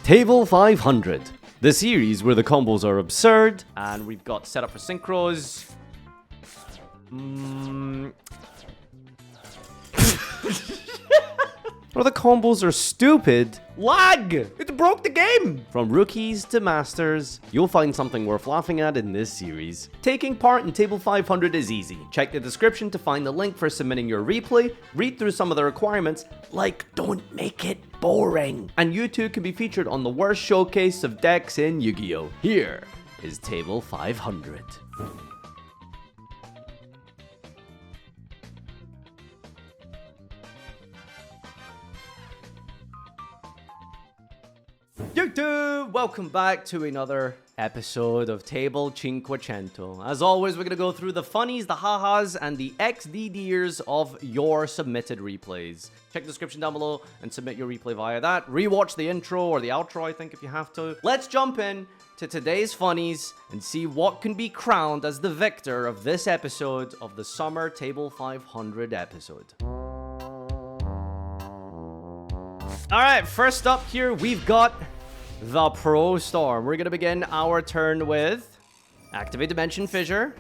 Table 500, the series where the combos are absurd, and we've got set up for synchros. Or the combos are stupid. Lag! It broke the game! From rookies to masters, you'll find something worth laughing at in this series. Taking part in Table 500 is easy. Check the description to find the link for submitting your replay, read through some of the requirements, like don't make it boring. And you too can be featured on the worst showcase of decks in Yu-Gi-Oh! Here is Table 500. Yugioh! Welcome back to another episode of Table 500. As always, we're going to go through the funnies, the ha-has, and the XDDers of your submitted replays. Check the description down below and submit your replay via that. Rewatch the intro or the outro, I think, if you have to. Let's jump in to today's funnies and see what can be crowned as the victor of this episode of the Summer Table 500 episode. Alright, first up here, we've got the Pro Storm. We're going to begin our turn with Activate Dimension Fissure.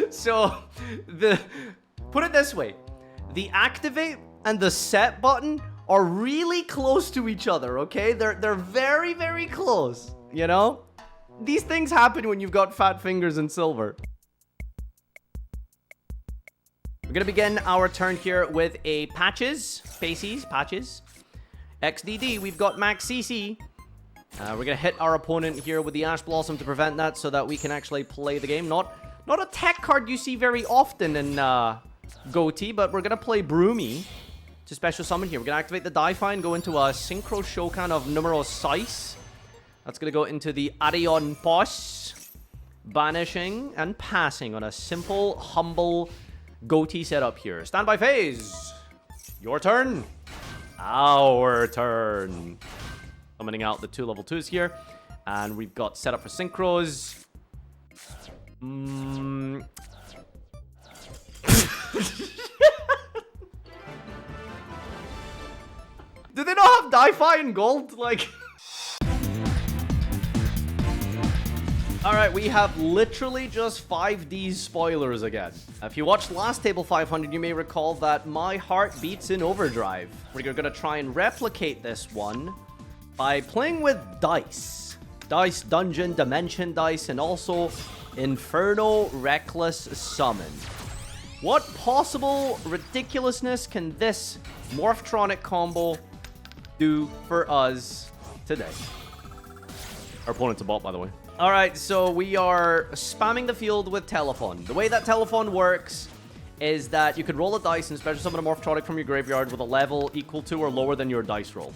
So, put it this way. The Activate and the Set button are really close to each other, okay? They're very, very close, you know? These things happen when you've got fat fingers in silver. We're going to begin our turn here with a Patches. XDD, we've got Max CC. We're going to hit our opponent here with the Ash Blossom to prevent that so that we can actually play the game. Not a tech card you see very often in GOTY, but we're going to play Broomy to special summon here. We're going to activate the Daifine, go into a Synchro Shokan of numero 6. That's going to go into the Arion Boss, banishing and passing on a simple, humble GOTY setup here. Standby phase. Your turn. Our turn. Summoning out the 2 level 2s here. And we've got set up for synchros. Do they not have Daifine Gold? Like... Alright, we have literally just 5D spoilers again. If you watched last Table 500, you may recall that my heart beats in overdrive. We're going to try and replicate this one by playing with dice. Dice, dungeon, dimension dice, and also Inferno Reckless Summon. What possible ridiculousness can this Morphtronic combo do for us today? Our opponent's a bot, by the way. Alright, so we are spamming the field with Telephone. The way that Telephone works is that you can roll a dice and special summon a Morphtronic from your graveyard with a level equal to or lower than your dice roll.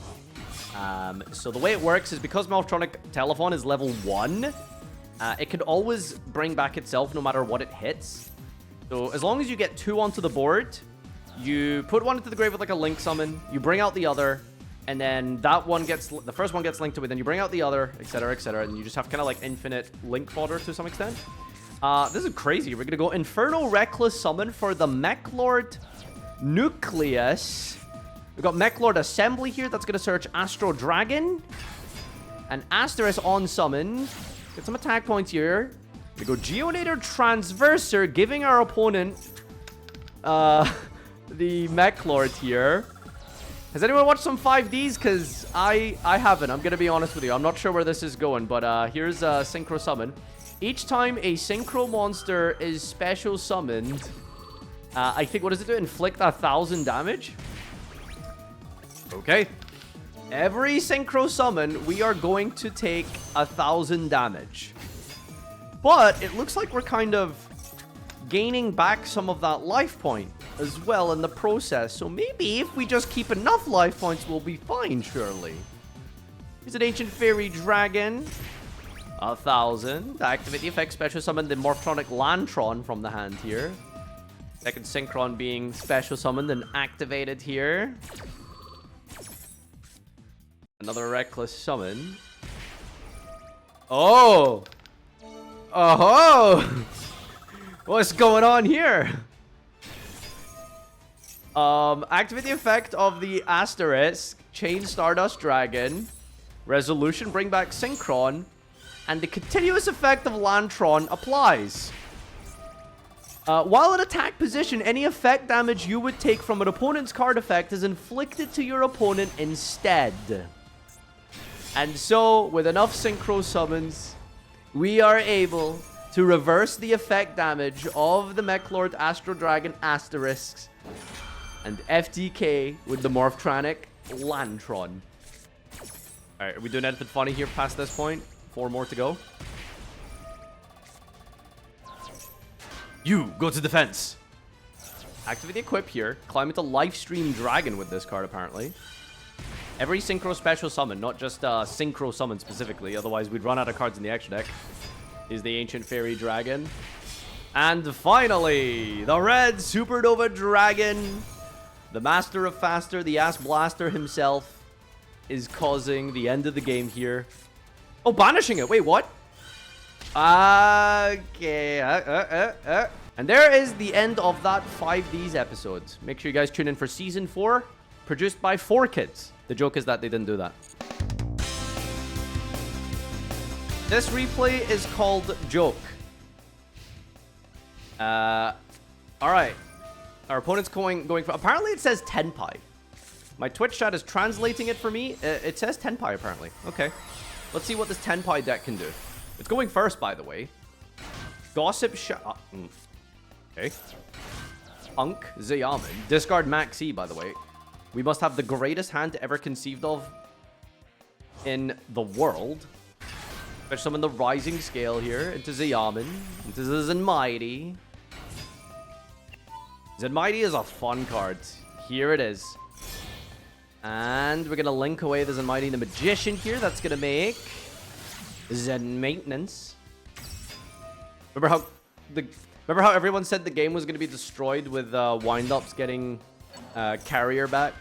So the way it works is because Morphtronic Telephone is level 1, it can always bring back itself no matter what it hits. So as long as you get 2 onto the board, you put one into the grave with like a Link Summon, you bring out the other, and then that one gets, the first one gets linked to it, then you bring out the other, etc., etc., and you just have kind of like infinite link fodder to some extent. This is crazy. We're going to go Inferno Reckless Summon for the Mechlord Nucleus. We've got Mechlord Assembly here. That's going to search Astro Dragon. And Asterisk on summon. Get some attack points here. We go Geonator Transverser, giving our opponent the Mechlord here. Has anyone watched some 5Ds? Because I haven't. I'm going to be honest with you. I'm not sure where this is going. But here's a Synchro Summon. Each time a Synchro monster is special summoned, I think, what does it do? Inflict 1,000 damage? Okay. Every Synchro Summon, we are going to take 1,000 damage. But it looks like we're kind of gaining back some of that life point as well in the process. So maybe if we just keep enough life points, we'll be fine, surely. Here's an Ancient Fairy Dragon. 1,000. Activate the effect, special summon the Morphtronic Lantron from the hand here. Second Synchron being special summoned and activated here. Another Reckless Summon. Oh! Oh, what's going on here? Activate the effect of the Asterisk, Chain Stardust Dragon, Resolution, bring back Synchron, and the continuous effect of Lantron applies. While in attack position, any effect damage you would take from an opponent's card effect is inflicted to your opponent instead. And so, with enough Synchro summons, we are able to reverse the effect damage of the Mechlord Astro Dragon Asterisks and FTK with the Morphtronic Lantron. Alright, are we doing anything funny here past this point? 4 more to go. You go to defense. Activate the equip here. Climb into Lifestream Dragon with this card, apparently. Every Synchro special summon, not just Synchro summon specifically, otherwise we'd run out of cards in the extra deck, is the Ancient Fairy Dragon. And finally, the Red Supernova Dragon. The Master of Faster, the Ass Blaster himself, is causing the end of the game here. Oh, banishing it. Wait, what? Okay. And there is the end of that 5Ds episode. Make sure you guys tune in for Season 4, produced by 4Kids. The joke is that they didn't do that. This replay is called Joke. Alright. Our opponent's going for... Apparently it says Tenpai. My Twitch chat is translating it for me. It says Tenpai, apparently. Okay. Let's see what this Tenpai deck can do. It's going first, by the way. Gossip okay. Unk Zayaman. Discard Maxi, by the way. We must have the greatest hand ever conceived of in the world. Fetch summon the Rising Scale here into Zayaman. Into Zenmighty. Zenmighty is a fun card. Here it is. And we're going to link away the Zenmighty the Magician here. That's going to make Zen Maintenance. Remember how everyone said the game was going to be destroyed with Wind-Ups getting Carrier back?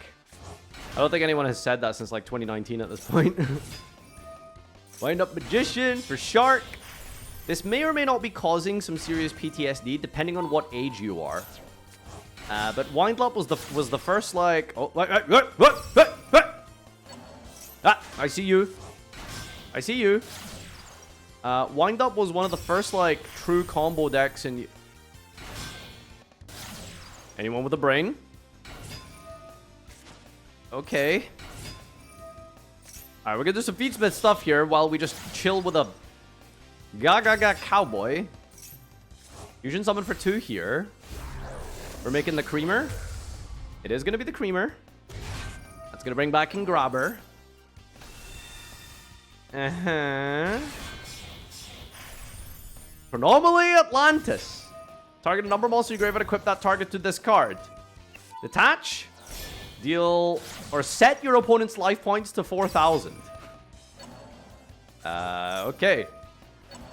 I don't think anyone has said that since like 2019 at this point. Wind-Up Magician for Shark. This may or may not be causing some serious PTSD depending on what age you are. But Wind-Up was the first like... Oh, I see you. I see you. Wind-Up was one of the first like true combo decks in... Anyone with a brain? Okay. Alright, we're gonna do some Feedsmith stuff here while we just chill with a Gaga Cowboy. Fusion summon for 2 here. We're making the Creamer. It is gonna be the Creamer. That's gonna bring back in Grabber. Anomaly Atlantis. Target a number monster you grave and equip that target to this card. Detach. Deal or set your opponent's life points to 4,000. Okay.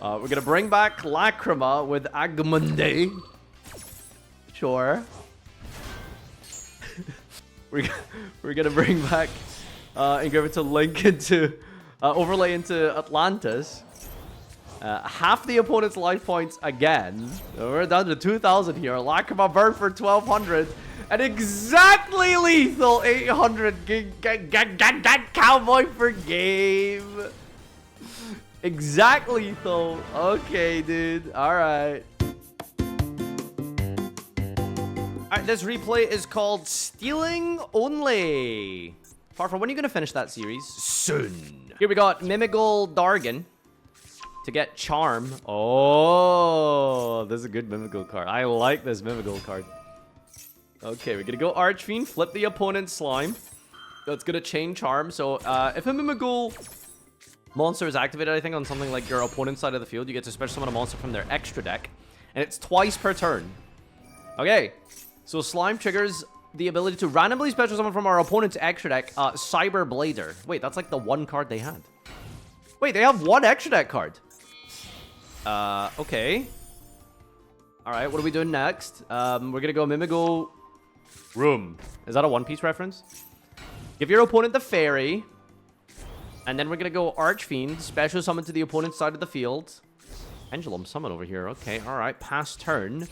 We're gonna bring back Lacrima with Agamande. Sure. we're gonna bring back and give it to link into overlay into Atlantis. Half the opponent's life points again. We're down to 2,000 here. Lacrima burn for 1,200. And exactly lethal 800 Cowboy per game. Exact lethal. Okay, dude. Alright. Alright, this replay is called Stealing Only. Farfa, when are you going to finish that series? Soon. Here we got Mimigal Dargan to get Charm. Oh, this is a good Mimigal card. I like this Mimigal card. Okay, we're going to go Archfiend, flip the opponent's slime. That's going to chain Charm. So if a Mimigal monster is activated, I think, on something like your opponent's side of the field, you get to special summon a monster from their extra deck. And it's twice per turn. Okay, so Slime triggers the ability to randomly special summon from our opponent's extra deck, Cyber Blader. Wait, that's like the one card they had. Wait, they have one extra deck card. Okay. Alright, what are we doing next? We're gonna go Mimigal Room. Is that a One Piece reference? Give your opponent the fairy. And then we're gonna go Archfiend, special summon to the opponent's side of the field. Pendulum Summon over here. Okay, all right. Pass turn.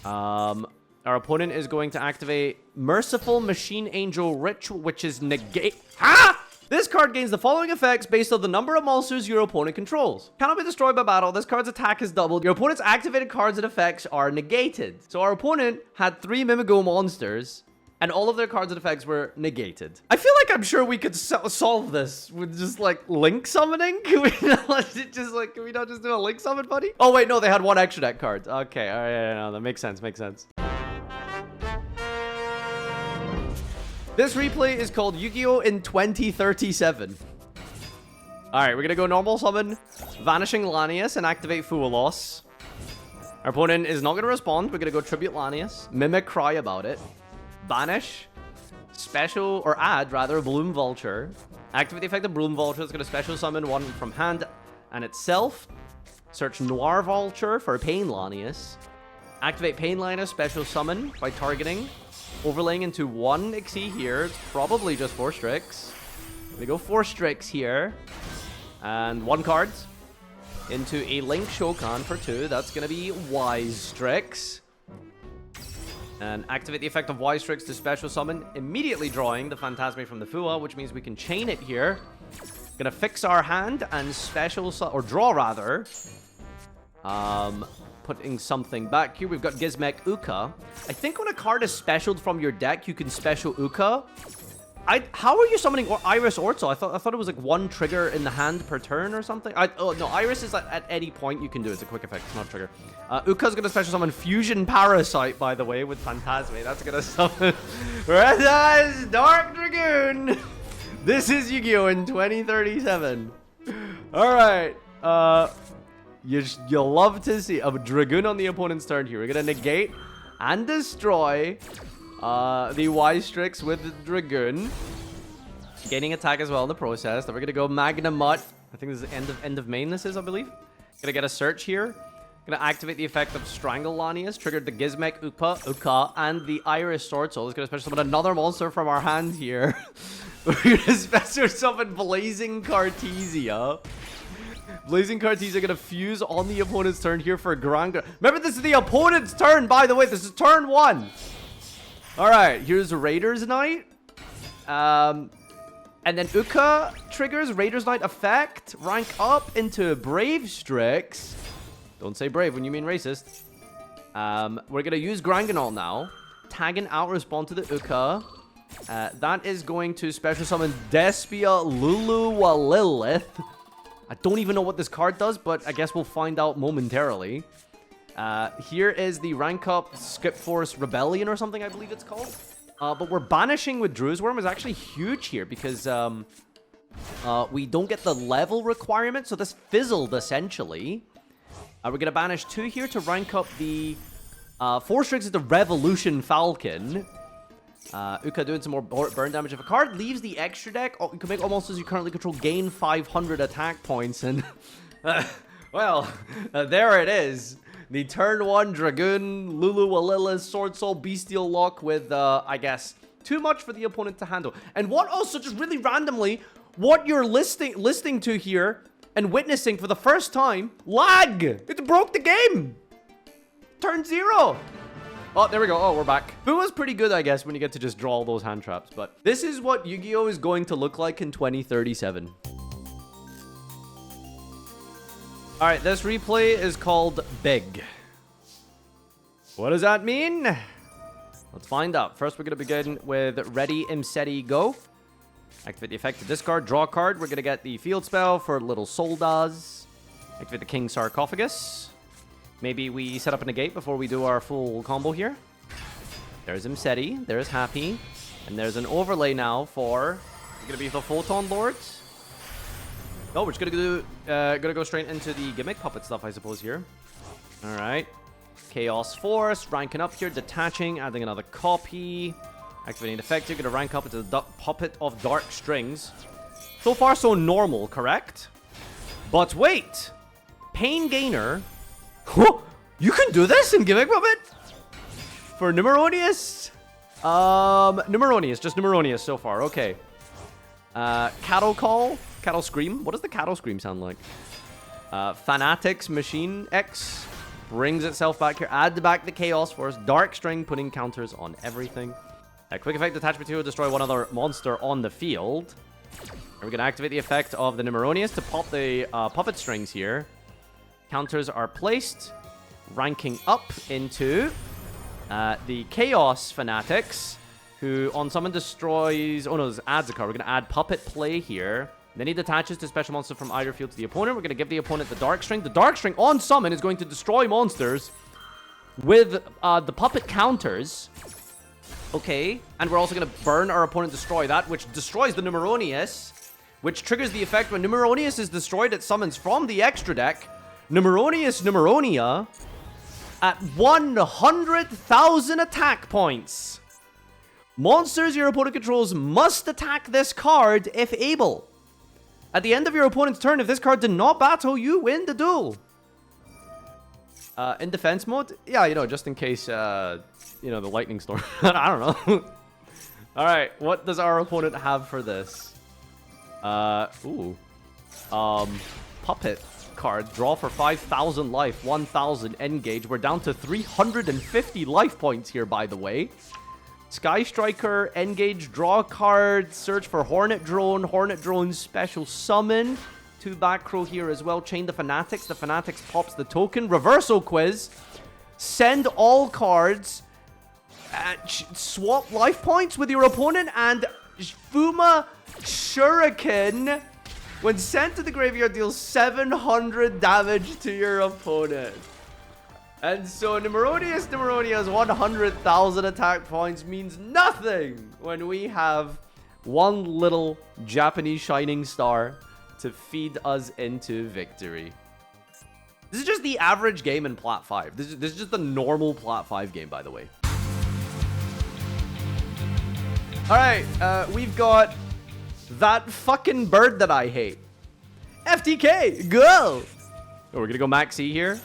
Our opponent is going to activate Merciful Machine Angel Ritual, which is negate. Ha! This card gains the following effects based on the number of monsters your opponent controls. Cannot be destroyed by battle. This card's attack is doubled. Your opponent's activated cards and effects are negated. So our opponent had 3 Mimigo monsters, and all of their cards and effects were negated. I feel like I'm sure we could solve this with just like link summoning. Can we not just do a link summon, buddy? Oh wait, no, they had 1 extra deck card. Okay, all right, yeah, no, that makes sense. This replay is called Yu-Gi-Oh! In 2037. Alright, we're gonna go normal summon Vanishing Lanius and activate Fuelos. Our opponent is not gonna respond. We're gonna go Tribute Lanius, Mimic Cry about it, Banish, special, or add rather, Bloom Vulture. Activate the effect of Bloom Vulture. It's gonna special summon 1 from hand and itself. Search Noir Vulture for Pain Lanius. Activate Pain Lanius, special summon by targeting. Overlaying into 1 Xyz here. It's probably just 4 Strix. We go 4 Strix here. And 1 card. Into a Link Shokan for 2. That's going to be Wise Strix. And activate the effect of Wise Strix to special summon. Immediately drawing the Phantasme from the Fua, which means we can chain it here. Gonna fix our hand and special or draw rather. Putting something back here. We've got Gizmek Uka. I think when a card is specialed from your deck, you can special Uka. How are you summoning Iris Orzo? I thought it was like 1 trigger in the hand per turn or something. Oh no, Iris is at any point you can do it. It's a quick effect. It's not a trigger. Uka's gonna special summon Fusion Parasite, by the way, with Phantasme. That's gonna summon Red Eyes Dark Dragoon. This is Yu-Gi-Oh! In 2037. All right. You'll love to see a Dragoon on the opponent's turn here. We're going to negate and destroy the Wise Strix with the Dragoon. Gaining attack as well in the process. Then we're going to go Magna Mutt. I think this is end of main this is, I believe. Going to get a search here. Going to activate the effect of Strangle Lanius. Triggered the Gizmek Uka and the Iris Sword Soul. It's going to special summon another monster from our hand here. We're going to special summon Blazing Cartesia. Blazing Cartesia are going to fuse on the opponent's turn here for Grand... Remember, this is the opponent's turn, by the way. This is turn 1. All right, here's Raiders Knight. And then Uka triggers Raiders Knight effect. Rank up into Brave Strix. Don't say brave when you mean racist. We're going to use Granganol now. Tag and out respond to the Uka. That is going to special summon Despia Luluwa-Lilith. I don't even know what this card does, but I guess we'll find out momentarily. Here is the rank up Skip Force Rebellion or something, I believe it's called. But we're banishing with Drew's Worm is actually huge here because we don't get the level requirement. So this fizzled essentially. We're going to banish 2 here to rank up the 4 Strix is the Revolution Falcon. Uka doing some more burn damage. If a card leaves the extra deck, you can make all monsters you currently control gain 500 attack points. And, well, there it is. The turn 1 Dragoon, Luluwa-Lilith, Sword Soul, Bestial Lock with, I guess, too much for the opponent to handle. And what also, just really randomly, what you're listening to here and witnessing for the first time, lag! It broke the game! Turn 0! Oh, there we go. Oh, we're back. It was pretty good, I guess, when you get to just draw all those hand traps. But this is what Yu-Gi-Oh! Is going to look like in 2037. All right, this replay is called Big. What does that mean? Let's find out. First, we're going to begin with Ready, Imseti, Go. Activate the effect to discard, draw a card. We're going to get the field spell for Little Soldas. Activate the King Sarcophagus. Maybe we set up a negate before we do our full combo here. There's Imseti. There's Happy. And there's an overlay now for... It's going to be the Photon Lords. No, we're just gonna go straight into the gimmick puppet stuff, I suppose, here. All right. Chaos Force, ranking up here, detaching, adding another copy. Activating effective, gonna rank up into the Puppet of Dark Strings. So far, so normal, correct? But wait! Pain Gainer. You can do this in Gimmick Puppet? For Numeronius? Numeronius, just Numeronius so far, okay. Cattle Call, Cattle Scream. What does the Cattle Scream sound like? Fanatics Machine X brings itself back here. Add back the Chaos Force. Dark String putting counters on everything. Quick effect attach material, destroy one other monster on the field. And we're going to activate the effect of the Numeronius to pop the puppet strings here. Counters are placed, ranking up into the Chaos Fanatics, who on summon destroys... Oh no, this adds a card. We're going to add Puppet Play here. Then he attaches to special monster from either field to the opponent. We're going to give the opponent the Dark String. The Dark String on summon is going to destroy monsters with the Puppet counters. Okay, and we're also going to burn our opponent, destroy that, which destroys the Numeronius, which triggers the effect when Numeronius is destroyed, it summons from the extra deck Numeronius Numeronia at 100,000 attack points. Monsters your opponent controls must attack this card if able. At the end of your opponent's turn, if this card did not battle, you win the duel. In defense mode? Yeah, you know, just in case, you know, the lightning storm. I don't know. Alright, what does our opponent have for this? Puppet card. Draw for 5,000 life, 1,000 engage. We're down to 350 life points here, by the way. Sky Striker, engage, draw a card, search for Hornet Drone special summon. 2 back row here as well. Chain the Fanatics pops the token. Reversal Quiz, send all cards, swap life points with your opponent, and Fuma Shuriken, when sent to the graveyard, deals 700 damage to your opponent. And so Numeronia's 100,000 attack points means nothing when we have one little Japanese shining star to feed us into victory. This is just the average game in Plat 5. This is just the normal Plat 5 game, by the way. Alright, we've got that fucking bird that I hate. FTK, go! Oh, we're gonna go Max E here.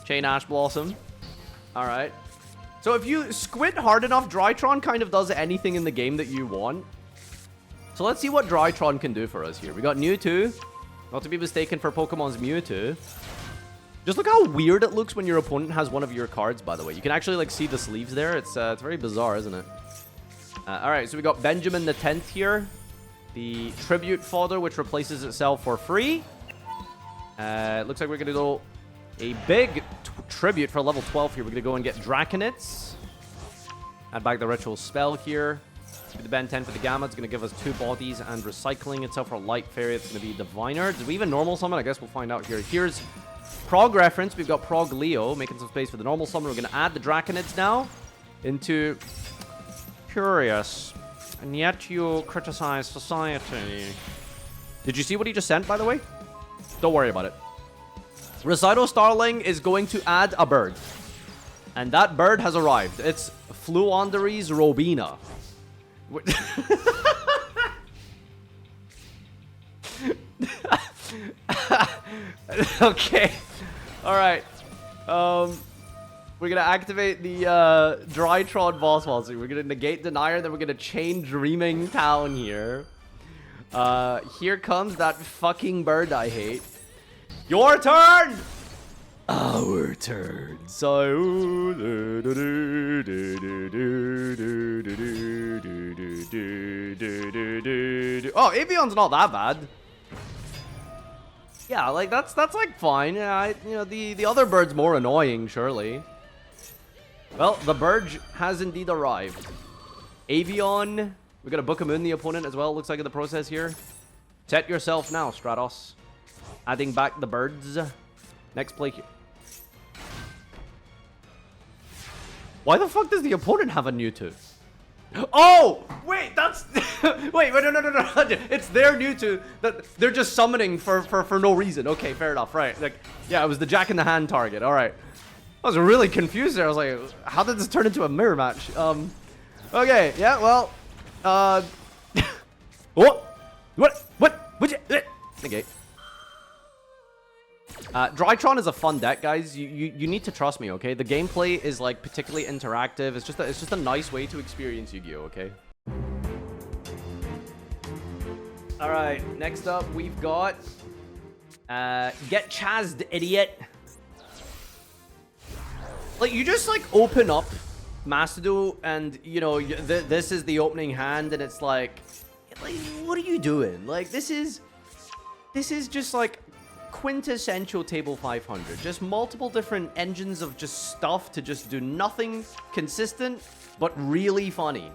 Chain Ash Blossom. Alright. So if you squint hard enough, Drytron kind of does anything in the game that you want. So let's see what Drytron can do for us here. We got Mewtwo. Not to be mistaken for Pokemon's Mewtwo. Just look how weird it looks when your opponent has one of your cards, by the way. You can actually like see the sleeves there. It's very bizarre, isn't it? Alright, so we got Benjamin the 10th here. The Tribute Fodder, which replaces itself for free. It looks like we're going to go a big tribute for level 12 here. We're going to go and get Draconits. Add back the Ritual Spell here. The Ben 10 for the Gamma. It's going to give us 2 bodies and recycling itself for Light Fairy. It's going to be Diviner. Did we even normal summon? I guess we'll find out here. Here's Prog reference. We've got Prog Leo making some space for the normal summon. We're going to add the Draconids now into Curious. And yet you criticize society. Did you see what he just sent, by the way? Don't worry about it. Recital Starling is going to add a bird. And that bird has arrived. It's Fluonderies Robina. Okay. Alright. We're going to activate the Drytron boss monster. We're going to negate Denier, then we're going to chain Dreaming Town here. Here comes that fucking bird I hate. Your turn! Our turn. So... Oh, Avion's not that bad. Yeah, like, that's like, fine. Yeah, you know, the other bird's more annoying, surely. Well, the bird has indeed arrived. Avion. We're going to book him in the opponent as well, looks like, in the process here. Set yourself now, Stratos. Adding back the birds. Next play here. Why the fuck does the opponent have a Mewtwo? Oh! Wait, that's... wait, no. It's their Mewtwo that they're just summoning for no reason. Okay, fair enough, right. Like, yeah, it was the Jack in the Hand target. Alright. I was really confused there. I was like, how did this turn into a mirror match? Okay, yeah, well... What? Negate. Drytron is a fun deck, guys. You need to trust me, okay? The gameplay is like particularly interactive. It's just a nice way to experience Yu-Gi-Oh, okay? All right, next up we've got Get Chazzed, idiot. Like, you just, like, open up Macedo, and, you know, this is the opening hand, and it's like, what are you doing? Like, this is just, like, quintessential table 500. Just multiple different engines of just stuff to just do nothing consistent, but really funny.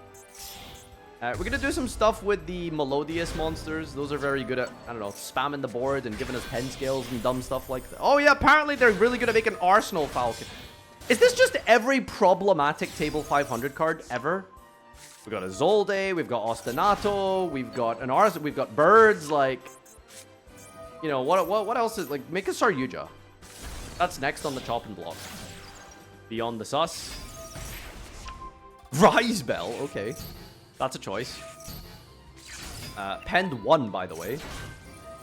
We're gonna do some stuff with the melodious monsters. Those are very good at, I don't know, spamming the board and giving us pen scales and dumb stuff like that. Oh yeah, apparently they're really good at making Arsenal Falcon. Is this just every problematic table 500 card ever? We've got a Zolde, we've got Ostinato, we've got an Ars, we've got birds, like, you know, what else is, like, make a Yugioh. That's next on the chopping block. Beyond the sus. Rise Bell, okay. That's a choice. Penned 1, by the way.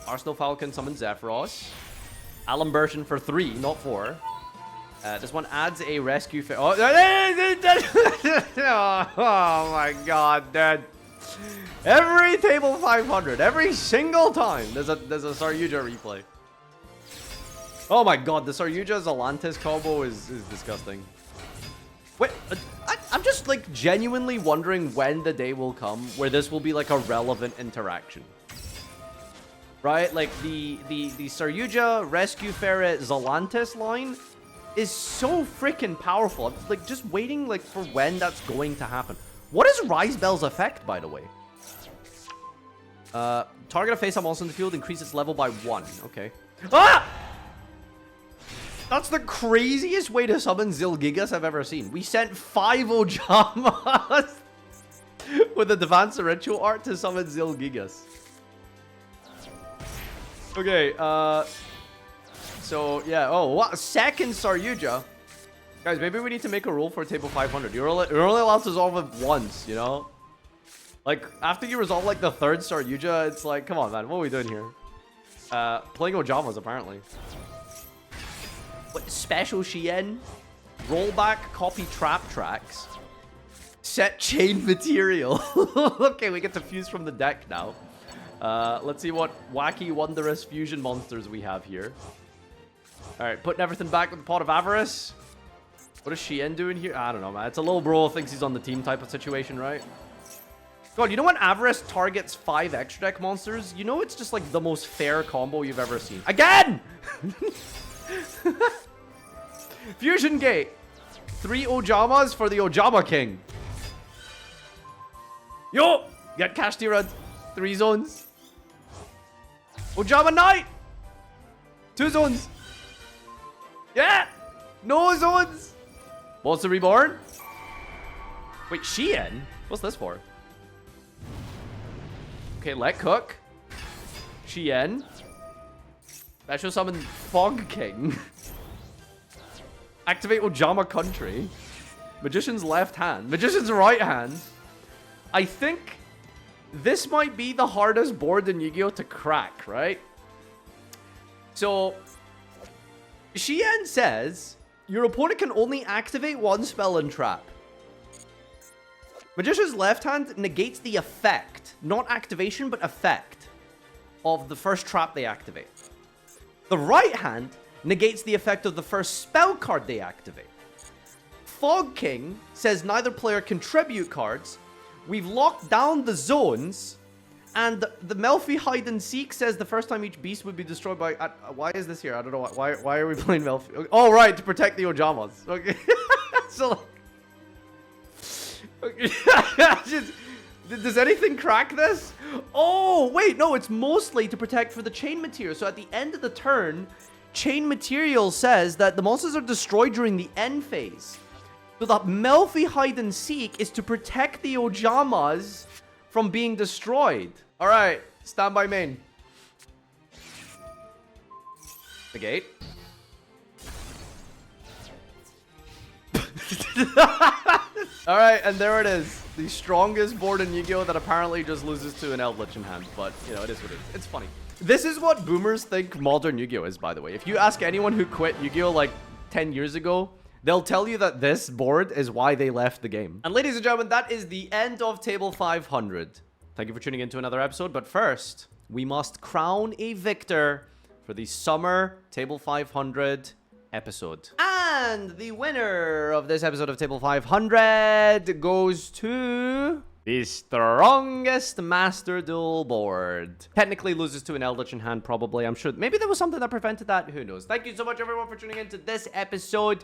Arsenal Falcon summons Zephyros. Alimbertion for 3, not 4. This one adds a rescue. Oh, oh my god, dude. Every table 500, every single time, there's a Yugioh replay. Oh my god, the Yugioh Zalantis combo is disgusting. Wait, I'm just like genuinely wondering when the day will come where this will be like a relevant interaction. Right? Like the Yugioh Rescue Ferret Zalantis line is so freaking powerful. I'm like just waiting like for when that's going to happen. What is Rise Bell's effect, by the way? Target a face-up monster in the field, increase its level by 1. Okay. Ah! That's the craziest way to summon Zilgigas I've ever seen. We sent 5 Ojamas with a Devancer Ritual Art to summon Zilgigas. Okay, so, yeah. Oh, what? Second Yugioh. Guys, maybe we need to make a rule for table 500. You're only allowed to resolve it once, you know? Like, after you resolve, like, the third Yugioh, it's like, come on, man. What are we doing here? Playing Ojamas, apparently. What? Special Shien? Rollback, copy trap tracks. Set chain material. Okay, we get to fuse from the deck now. Let's see what wacky, wondrous fusion monsters we have here. Alright, putting everything back with the Pot of Avarice. What is Shien doing here? I don't know, man. It's a little bro thinks he's on the team type of situation, right? God, you know when Avarice targets 5 extra deck monsters? You know it's just like the most fair combo you've ever seen. Again! Fusion Gate. 3 Ojamas for the Ojama King. Yo! Get Kashtira 3 zones. Ojama Knight! 2 zones. Yeah! No zones! Monster Reborn? Wait, Shien? What's this for? Okay, let cook. Shien. Special summon Fog King. Activate Ojama Country. Magician's left hand. Magician's right hand. I think this might be the hardest board in Yu-Gi-Oh! To crack, right? So, Shien says, your opponent can only activate 1 spell and trap. Magician's left hand negates the effect, not activation, but effect of the first trap they activate. The right hand negates the effect of the first spell card they activate. Fog King says neither player can tribute cards. We've locked down the zones. And the Melfi Hide and Seek says the first time each beast would be destroyed by... why is this here? I don't know. Why are we playing Melfi? Oh, right. To protect the Ojamas. Okay. So... Okay. Does anything crack this? Oh, wait. No, it's mostly to protect for the chain material. So at the end of the turn, chain material says that the monsters are destroyed during the end phase. So the Melfi Hide and Seek is to protect the Ojamas from being destroyed. All right, stand by main. Negate. All right, and there it is. The strongest board in Yu-Gi-Oh! That apparently just loses to an Eldritch in hand. But, you know, it is what it is. It's funny. This is what boomers think modern Yu-Gi-Oh! Is, by the way. If you ask anyone who quit Yu-Gi-Oh! Like 10 years ago, they'll tell you that this board is why they left the game. And ladies and gentlemen, that is the end of Table 500. Thank you for tuning in to another episode. But first, we must crown a victor for the Summer Table 500 episode. And the winner of this episode of Table 500 goes to the strongest Master Duel board. Technically loses to an Eldritch in hand, probably. I'm sure. Maybe there was something that prevented that. Who knows? Thank you so much, everyone, for tuning in to this episode.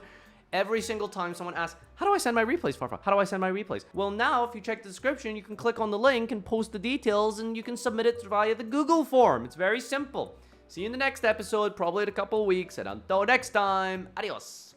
Every single time someone asks, how do I send my replays, Farfa? How do I send my replays? Well, now, if you check the description, you can click on the link and post the details, and you can submit it via the Google form. It's very simple. See you in the next episode, probably in a couple of weeks. And until next time, adios.